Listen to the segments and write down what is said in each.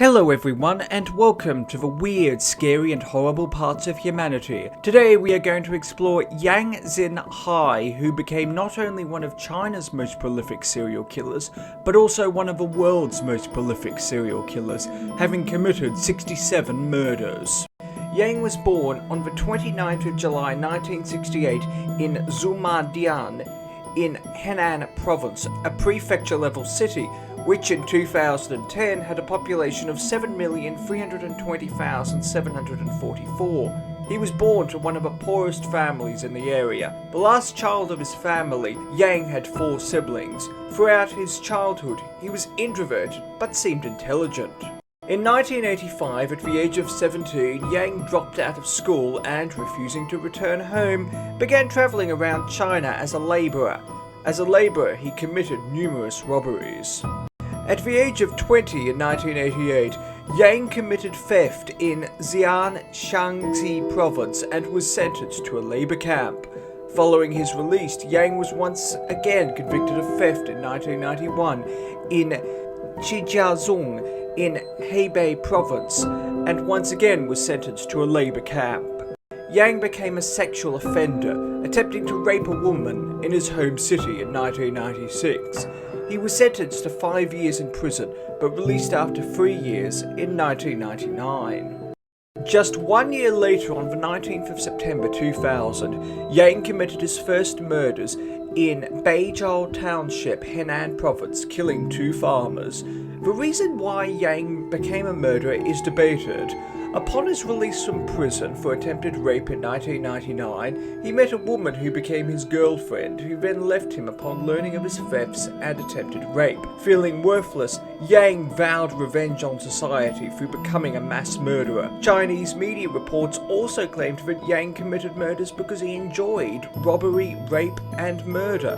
Hello everyone, and welcome to the weird, scary and horrible parts of humanity. Today we are going to explore Yang Xinhai, who became not only one of China's most prolific serial killers, but also one of the world's most prolific serial killers, having committed 67 murders. Yang was born on the 29th of July 1968 in Zhumadian in Henan province, a prefecture-level city, which in 2010 had a population of 7,320,744. He was born to one of the poorest families in the area. The last child of his family, Yang had 4 siblings. Throughout his childhood, he was introverted but seemed intelligent. In 1985, at the age of 17, Yang dropped out of school and, refusing to return home, began travelling around China as a labourer. As a labourer, he committed numerous robberies. At the age of 20 in 1988, Yang committed theft in Xi'an, Shaanxi province and was sentenced to a labour camp. Following his release, Yang was once again convicted of theft in 1991 in Shijiazhuang in Hebei province and once again was sentenced to a labour camp. Yang became a sexual offender, attempting to rape a woman in his home city in 1996. He was sentenced to 5 years in prison, but released after 3 years in 1999. Just 1 year later, on the 19th of September 2000, Yang committed his first murders in Beijiao Township, Henan Province, killing 2 farmers. The reason why Yang became a murderer is debated. Upon his release from prison for attempted rape in 1999, he met a woman who became his girlfriend, who then left him upon learning of his thefts and attempted rape. Feeling worthless, Yang vowed revenge on society through becoming a mass murderer. Chinese media reports also claimed that Yang committed murders because he enjoyed robbery, rape, and murder.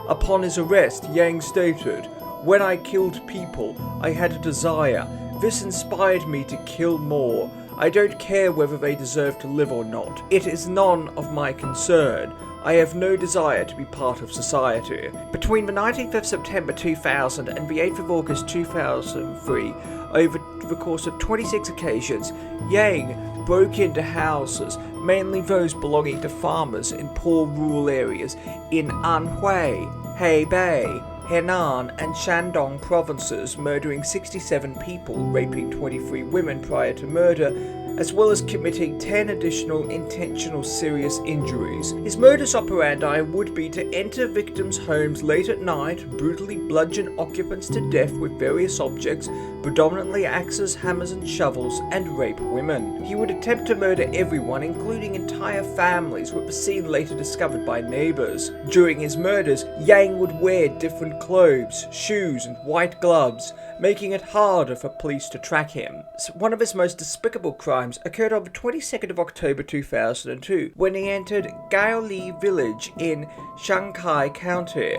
Upon his arrest, Yang stated, "When I killed people, I had a desire. This inspired me to kill more. I don't care whether they deserve to live or not. It is none of my concern. I have no desire to be part of society." Between the 19th of September 2000 and the 8th of August 2003, over the course of 26 occasions, Yang broke into houses, mainly those belonging to farmers in poor rural areas in Anhui, Hebei, Henan and Shandong provinces, murdering 67 people, raping 23 women prior to murder, as well as committing 10 additional intentional serious injuries. His modus operandi would be to enter victims' homes late at night, brutally bludgeon occupants to death with various objects, predominantly axes, hammers and shovels, and rape women. He would attempt to murder everyone, including entire families, with the scene later discovered by neighbours. During his murders, Yang would wear different clothes, shoes and white gloves, making it harder for police to track him. One of his most despicable crimes occurred on the 22nd of October 2002, when he entered Gaoli village in Shanghai County.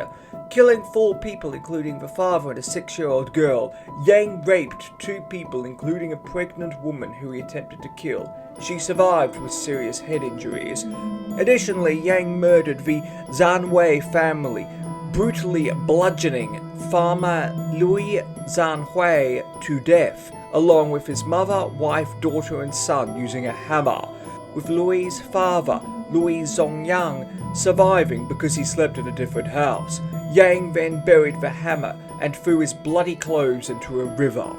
Killing 4 people, including the father and a 6-year-old girl, Yang raped 2 people, including a pregnant woman who he attempted to kill. She survived with serious head injuries. Additionally, Yang murdered the Zanwei family, brutally bludgeoning farmer Louis Zanhui to death, along with his mother, wife, daughter and son using a hammer, with Louis' father, Louis Zongyang, surviving because he slept in a different house. Yang then buried the hammer and threw his bloody clothes into a river.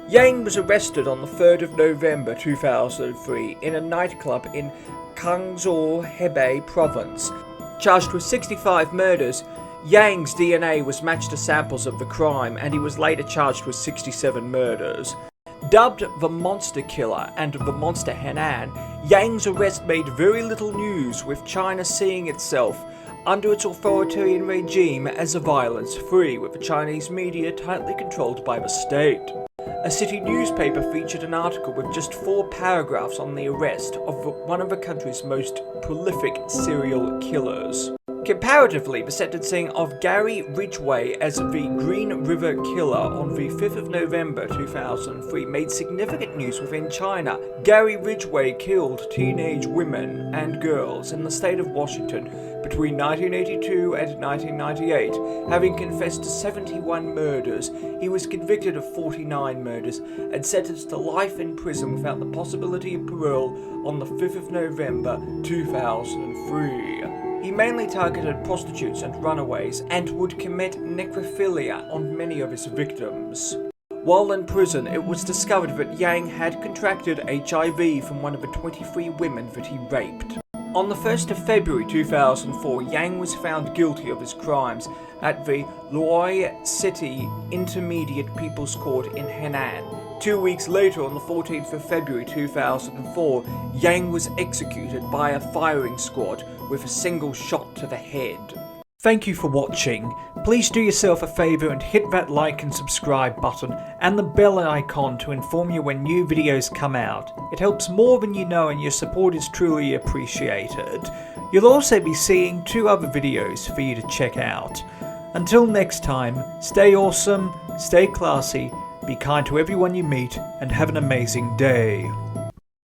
Yang was arrested on the 3rd of November 2003 in a nightclub in Kangzhou, Hebei province. Charged with 65 murders, Yang's DNA was matched to samples of the crime, and he was later charged with 67 murders. Dubbed the Monster Killer and the Monster Henan, Yang's arrest made very little news, with China seeing itself, under its authoritarian regime, as a violence-free, with the Chinese media tightly controlled by the state. A city newspaper featured an article with just 4 paragraphs on the arrest of one of the country's most prolific serial killers. Comparatively, the sentencing of Gary Ridgway as the Green River Killer on the 5th of November 2003 made significant news within China. Gary Ridgway killed teenage women and girls in the state of Washington, Between 1982 and 1998, having confessed to 71 murders, he was convicted of 49 murders and sentenced to life in prison without the possibility of parole on the 5th of November 2003. He mainly targeted prostitutes and runaways and would commit necrophilia on many of his victims. While in prison, it was discovered that Yang had contracted HIV from one of the 23 women that he raped. On the 1st of February 2004, Yang was found guilty of his crimes at the Loei City Intermediate People's Court in Henan. 2 weeks later, on the 14th of February 2004, Yang was executed by a firing squad with a single shot to the head. Thank you for watching. Please do yourself a favour and hit that like and subscribe button and the bell icon to inform you when new videos come out. It helps more than you know and your support is truly appreciated. You'll also be seeing 2 other videos for you to check out. Until next time, stay awesome, stay classy, be kind to everyone you meet, and have an amazing day.